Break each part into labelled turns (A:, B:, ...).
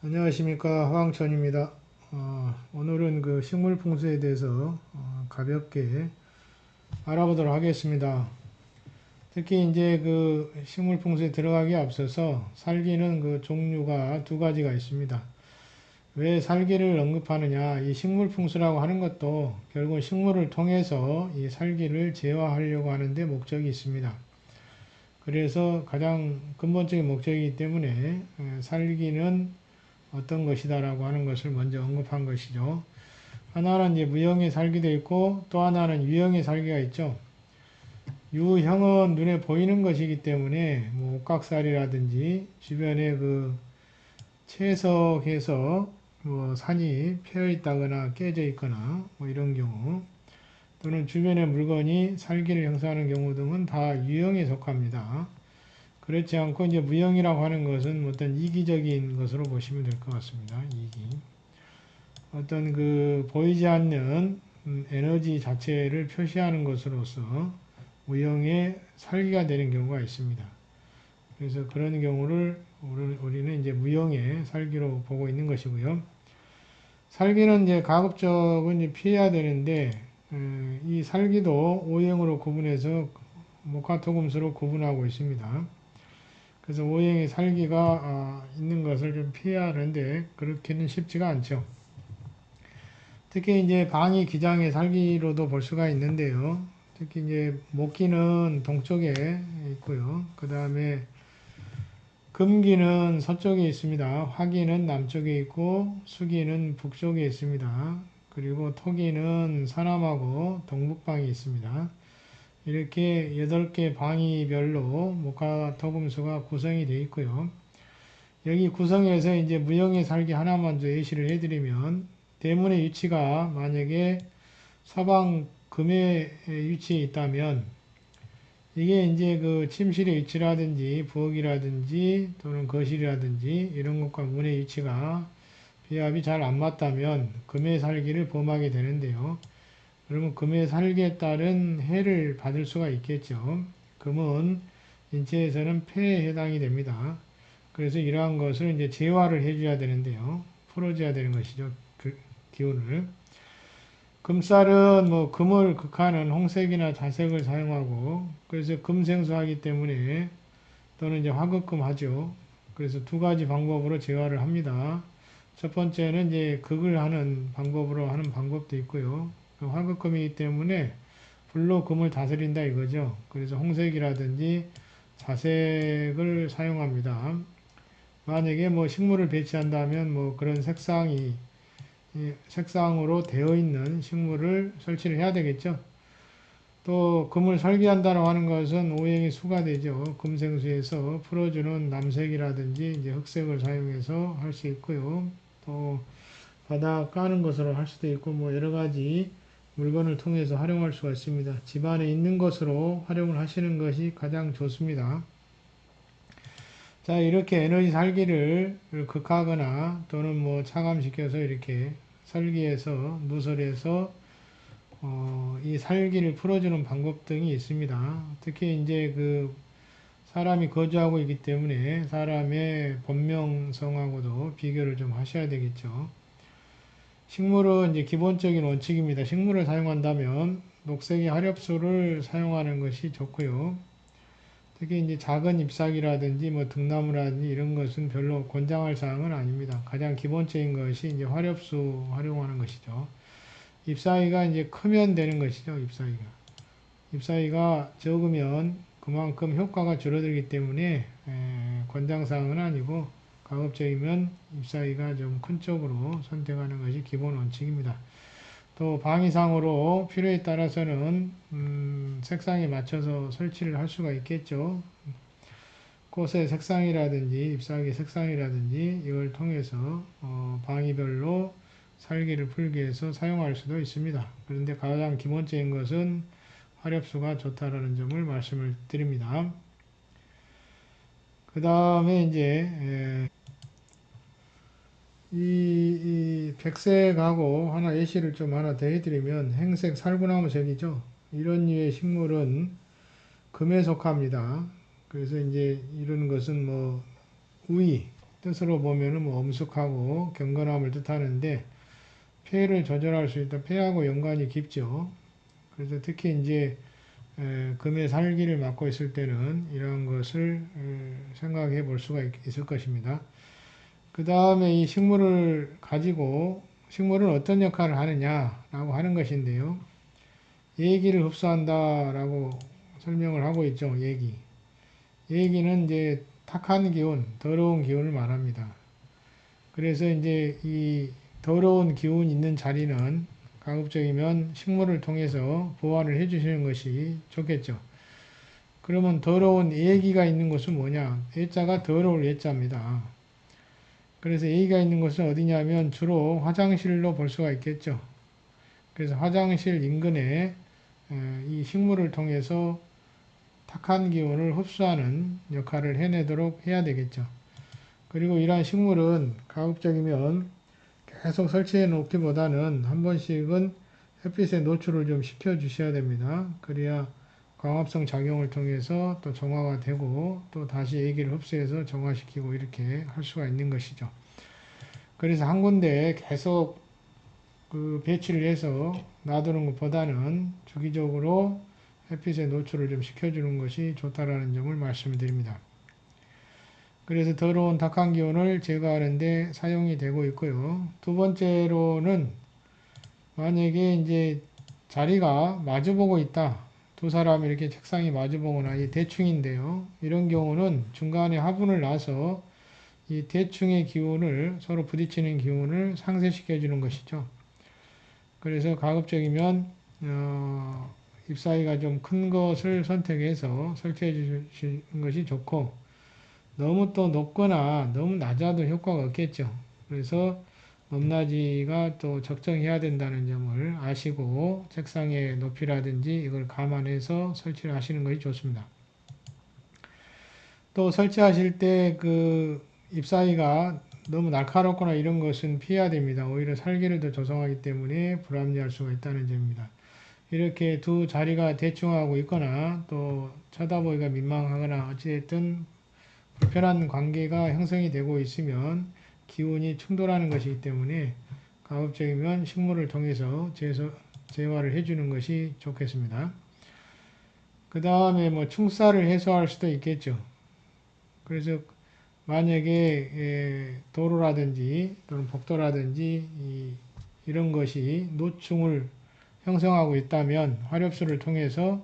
A: 안녕하십니까, 화왕천입니다. 오늘은 그 식물 풍수에 대해서 가볍게 알아보도록 하겠습니다. 특히 이제 그 식물 풍수에 들어가기에 앞서서 살기는 그 종류가 두 가지가 있습니다. 왜 살기를 언급하느냐? 이 식물 풍수라고 하는 것도 결국 식물을 통해서 이 살기를 제어하려고 하는데 목적이 있습니다. 그래서 가장 근본적인 목적이기 때문에 살기는 어떤 것이다라고 하는 것을 먼저 언급한 것이죠. 하나는 이제 무형의 살기도 있고 또 하나는 유형의 살기가 있죠. 유형은 눈에 보이는 것이기 때문에 뭐 옥각살이라든지 주변에 그 채석해서 뭐 산이 패여 있다거나 깨져 있거나 뭐 이런 경우 또는 주변의 물건이 살기를 형성하는 경우 등은 다 유형에 속합니다. 그렇지 않고 이제 무형이라고 하는 것은 어떤 이기적인 것으로 보시면 될 것 같습니다. 이기. 어떤 그 보이지 않는 에너지 자체를 표시하는 것으로서 무형의 살기가 되는 경우가 있습니다. 그래서 그런 경우를 우리는 이제 무형의 살기로 보고 있는 것이고요. 살기는 이제 가급적은 이제 피해야 되는데 이 살기도 O형으로 구분해서 목화토금수로 구분하고 있습니다. 그래서 O형의 살기가 있는 것을 좀 피해야 하는데 그렇게는 쉽지가 않죠. 특히 이제 방위 기장의 살기로도 볼 수가 있는데요. 특히 이제 목기는 동쪽에 있고요. 그 다음에 금기는 서쪽에 있습니다. 화기는 남쪽에 있고 수기는 북쪽에 있습니다. 그리고 토기는 서남하고 동북방에 있습니다. 이렇게 8개 방위별로 목화토금수가 구성이 되어 있고요. 여기 구성에서 이제 무형의 살기 하나만 더 예시를 해드리면 대문의 위치가 만약에 서방 금의 위치에 있다면 이게 이제 그 침실의 위치라든지 부엌이라든지 또는 거실이라든지 이런 것과 문의 위치가 배합이 잘 안 맞다면 금의 살기를 범하게 되는데요. 그러면 금의 살기에 따른 해를 받을 수가 있겠죠. 금은 인체에서는 폐에 해당이 됩니다. 그래서 이러한 것을 이제 제화를 해줘야 되는데요. 풀어줘야 되는 것이죠. 그 기운을. 금살은 뭐 금을 극하는 홍색이나 자색을 사용하고 그래서 금생수하기 때문에 또는 이제 화극금 하죠. 그래서 두 가지 방법으로 제화를 합니다. 첫 번째는 이제 극을 하는 방법으로 하는 방법도 있고요. 그 화극금이기 때문에 불로 금을 다스린다 이거죠. 그래서 홍색이라든지 자색을 사용합니다. 만약에 뭐 식물을 배치한다면 뭐 그런 색상으로 되어 있는 식물을 설치를 해야 되겠죠. 또 금을 설계한다고 하는 것은 오행의 수가 되죠. 금생수에서 풀어주는 남색이라든지 이제 흑색을 사용해서 할 수 있고요. 또 바닥 까는 것으로 할 수도 있고 뭐 여러 가지 물건을 통해서 활용할 수가 있습니다. 집안에 있는 것으로 활용을 하시는 것이 가장 좋습니다. 자, 이렇게 에너지 살기를 극하거나 또는 뭐 차감시켜서 이렇게 설계해서 누설해서 이 살기를 풀어주는 방법 등이 있습니다. 특히 이제 그 사람이 거주하고 있기 때문에 사람의 본명성하고도 비교를 좀 하셔야 되겠죠. 식물은 이제 기본적인 원칙입니다. 식물을 사용한다면 녹색의 화렵수를 사용하는 것이 좋고요. 특히 이제 작은 잎사귀라든지 뭐 등나무라든지 이런 것은 별로 권장할 사항은 아닙니다. 가장 기본적인 것이 이제 화렵수 활용하는 것이죠. 잎사귀가 이제 크면 되는 것이죠. 잎사귀가. 잎사귀가 적으면 그만큼 효과가 줄어들기 때문에 권장사항은 아니고 가급적이면 잎사귀가 좀 큰 쪽으로 선택하는 것이 기본 원칙입니다. 또 방위상으로 필요에 따라서는 색상에 맞춰서 설치를 할 수가 있겠죠. 꽃의 색상이라든지 잎사귀 색상이라든지 이걸 통해서 방위별로 살기를 풀기 위해서 사용할 수도 있습니다. 그런데 가장 기본적인 것은 화렵수가 좋다라는 점을 말씀을 드립니다. 그 다음에 이제 이 백색하고 하나 예시를 좀 하나 더 해드리면 행색 살구나무색이죠. 이런 류의 식물은 금에 속합니다. 그래서 이제 이런 것은 뭐 우위, 뜻으로 보면은 뭐 엄숙하고 경건함을 뜻하는데 폐를 조절할 수 있다. 폐하고 연관이 깊죠. 그래서 특히 이제 금의 살기를 맡고 있을 때는 이러한 것을 생각해 볼 수가 있을 것입니다. 그 다음에 이 식물을 가지고 식물은 어떤 역할을 하느냐라고 하는 것인데요. 얘기를 흡수한다라고 설명을 하고 있죠. 얘기. 얘기는 이제 탁한 기운, 더러운 기운을 말합니다. 그래서 이제 이 더러운 기운 있는 자리는 가급적이면 식물을 통해서 보완을 해주시는 것이 좋겠죠. 그러면 더러운 얘기가 있는 곳은 뭐냐? 예자가 더러울 예자입니다. 그래서 얘기가 있는 곳은 어디냐면 주로 화장실로 볼 수가 있겠죠. 그래서 화장실 인근에 이 식물을 통해서 탁한 기운을 흡수하는 역할을 해내도록 해야 되겠죠. 그리고 이러한 식물은 가급적이면 계속 설치해 놓기보다는 한 번씩은 햇빛에 노출을 좀 시켜 주셔야 됩니다. 그래야 광합성 작용을 통해서 또 정화가 되고 또 다시 얘기를 흡수해서 정화시키고 이렇게 할 수가 있는 것이죠. 그래서 한 군데에 계속 그 배치를 해서 놔두는 것보다는 주기적으로 햇빛에 노출을 좀 시켜주는 것이 좋다라는 점을 말씀드립니다. 그래서 더러운 탁한 기운을 제거하는데 사용이 되고 있고요. 두 번째로는 만약에 이제 자리가 마주보고 있다. 두 사람이 이렇게 책상이 마주보거나 이 대충인데요. 이런 경우는 중간에 화분을 놔서 이 대충의 기운을 서로 부딪히는 기운을 상쇄시켜 주는 것이죠. 그래서 가급적이면 잎 사이가 좀 큰 것을 선택해서 설치해 주시는 것이 좋고 너무 또 높거나 너무 낮아도 효과가 없겠죠. 그래서 높낮이가 또 적정해야 된다는 점을 아시고 책상의 높이라든지 이걸 감안해서 설치를 하시는 것이 좋습니다. 또 설치하실 때 그 잎 사이가 너무 날카롭거나 이런 것은 피해야 됩니다. 오히려 살기를 더 조성하기 때문에 불합리할 수가 있다는 점입니다. 이렇게 두 자리가 대충하고 있거나 또 쳐다보기가 민망하거나 어찌됐든 불편한 관계가 형성이 되고 있으면 기운이 충돌하는 것이기 때문에 가급적이면 식물을 통해서 재활을 해주는 것이 좋겠습니다. 그 다음에 뭐 충사를 해소할 수도 있겠죠. 그래서 만약에 도로라든지 또는 복도라든지 이런 것이 노충을 형성하고 있다면 화렵수를 통해서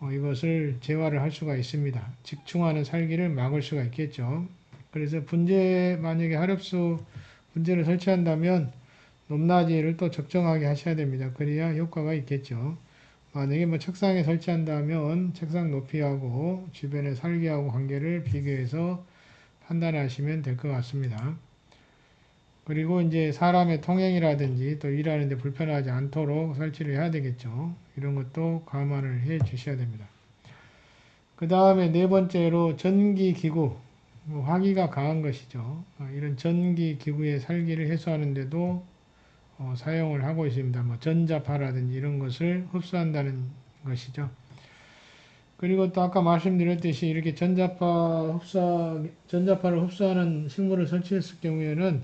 A: 이것을 재활을 할 수가 있습니다. 직충하는 살기를 막을 수가 있겠죠. 그래서 만약에 화렵수 분재를 설치한다면 높낮이를 또 적정하게 하셔야 됩니다. 그래야 효과가 있겠죠. 만약에 뭐 책상에 설치한다면 책상 높이하고 주변의 살기하고 관계를 비교해서 판단하시면 될 것 같습니다. 그리고 이제 사람의 통행이라든지 또 일하는데 불편하지 않도록 설치를 해야 되겠죠. 이런 것도 감안을 해 주셔야 됩니다. 그 다음에 네 번째로 전기기구, 화기가 강한 것이죠. 이런 전기기구의 살기를 해소하는데도 사용을 하고 있습니다. 뭐 전자파라든지 이런 것을 흡수한다는 것이죠. 그리고 또 아까 말씀드렸듯이 이렇게 전자파를 흡수하는 식물을 설치했을 경우에는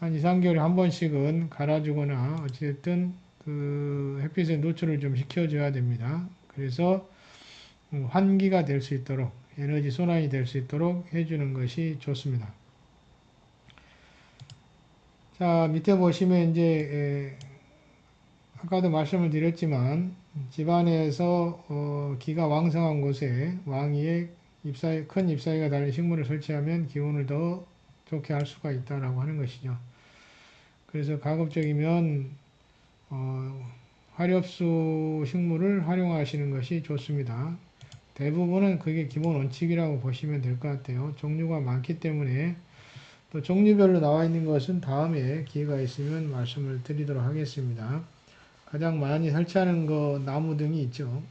A: 한 2, 3개월에 한 번씩은 갈아주거나 어찌됐든 그 햇빛에 노출을 좀 시켜줘야 됩니다. 그래서 환기가 될 수 있도록 에너지 순환이 될 수 있도록 해주는 것이 좋습니다. 자, 밑에 보시면 이제 아까도 말씀을 드렸지만 집안에서 기가 왕성한 곳에 왕위에 큰 잎사귀가 달린 식물을 설치하면 기운을 더 좋게 할 수가 있다라고 하는 것이죠. 그래서 가급적이면 화렵수 식물을 활용하시는 것이 좋습니다. 대부분은 그게 기본 원칙이라고 보시면 될 것 같아요. 종류가 많기 때문에 또 종류별로 나와 있는 것은 다음에 기회가 있으면 말씀을 드리도록 하겠습니다. 가장 많이 설치하는 거 나무 등이 있죠.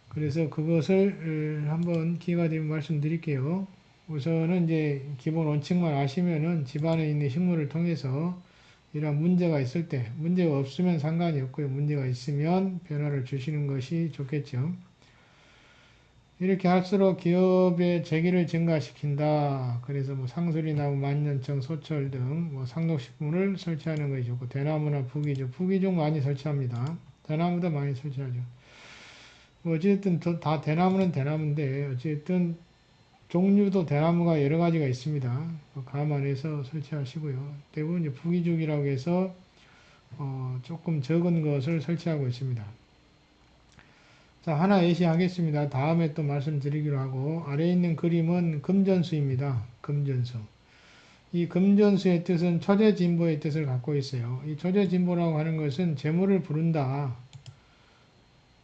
A: 그래서 그것을 한번 기회가 되면 말씀드릴게요. 우선은 이제 기본 원칙만 아시면은 집안에 있는 식물을 통해서 이런 문제가 있을 때 문제가 없으면 상관이 없고요. 문제가 있으면 변화를 주시는 것이 좋겠죠. 이렇게 할수록 기업의 재기를 증가시킨다. 그래서 뭐 상수리나무, 만년청, 소철 등 뭐 상록식물을 설치하는 것이 좋고, 대나무나 부귀죽, 부귀죽 많이 설치합니다. 대나무도 많이 설치하죠. 뭐 어쨌든 다 대나무는 대나무인데 어쨌든 종류도 대나무가 여러 가지가 있습니다. 감안해서 설치하시고요. 대부분 이제 부귀죽이라고 해서 조금 적은 것을 설치하고 있습니다. 자, 하나 예시하겠습니다. 다음에 또 말씀드리기로 하고, 아래에 있는 그림은 금전수입니다. 금전수. 이 금전수의 뜻은 처제진보의 뜻을 갖고 있어요. 이 처제진보라고 하는 것은 재물을 부른다.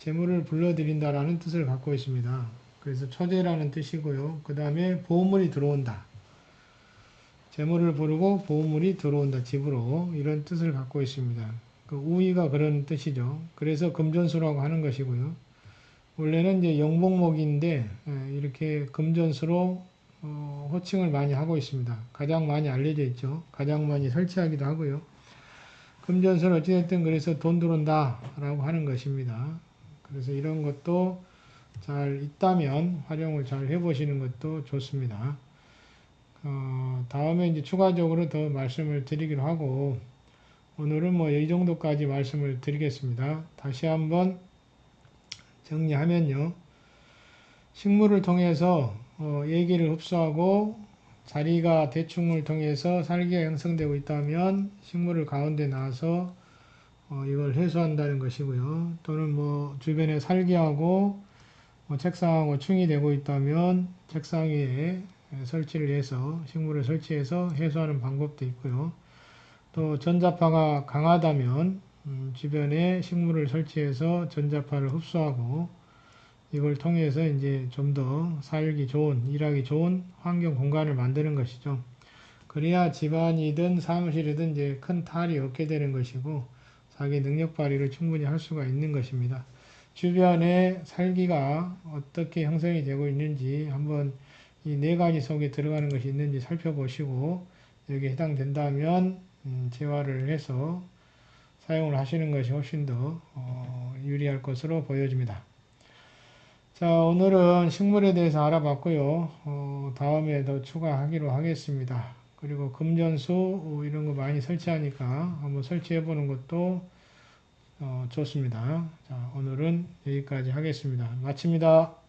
A: 재물을 불러들인다라는 뜻을 갖고 있습니다. 그래서 처제라는 뜻이고요. 그 다음에 보물이 들어온다. 재물을 부르고 보물이 들어온다. 집으로. 이런 뜻을 갖고 있습니다. 그 우의가 그런 뜻이죠. 그래서 금전수라고 하는 것이고요. 원래는 이제 영복목인데 이렇게 금전수로 호칭을 많이 하고 있습니다. 가장 많이 알려져 있죠. 가장 많이 설치하기도 하고요. 금전수는 어찌됐든 그래서 돈 들어온다 라고 하는 것입니다. 그래서 이런 것도 잘 있다면 활용을 잘 해보시는 것도 좋습니다. 다음에 이제 추가적으로 더 말씀을 드리기로 하고, 오늘은 뭐 이 정도까지 말씀을 드리겠습니다. 다시 한번 정리하면요. 식물을 통해서 얘기를 흡수하고 자리가 대충을 통해서 살기가 형성되고 있다면 식물을 가운데 놔서 이걸 해소한다는 것이고요. 또는 뭐 주변에 살기하고 책상하고 충이 되고 있다면 책상 위에 설치를 해서 식물을 설치해서 해소하는 방법도 있고요. 또 전자파가 강하다면 주변에 식물을 설치해서 전자파를 흡수하고 이걸 통해서 이제 좀 더 살기 좋은, 일하기 좋은 환경 공간을 만드는 것이죠. 그래야 집안이든 사무실이든 이제 큰 탈이 없게 되는 것이고 자기 능력 발휘를 충분히 할 수가 있는 것입니다. 주변에 살기가 어떻게 형성이 되고 있는지 한번 이 네 가지 속에 들어가는 것이 있는지 살펴보시고 여기에 해당된다면 재활을 해서 사용을 하시는 것이 훨씬 더 유리할 것으로 보여집니다. 자, 오늘은 식물에 대해서 알아봤고요. 다음에 더 추가하기로 하겠습니다. 그리고 금전수 이런 거 많이 설치하니까 한번 설치해 보는 것도 좋습니다. 자, 오늘은 여기까지 하겠습니다. 마칩니다.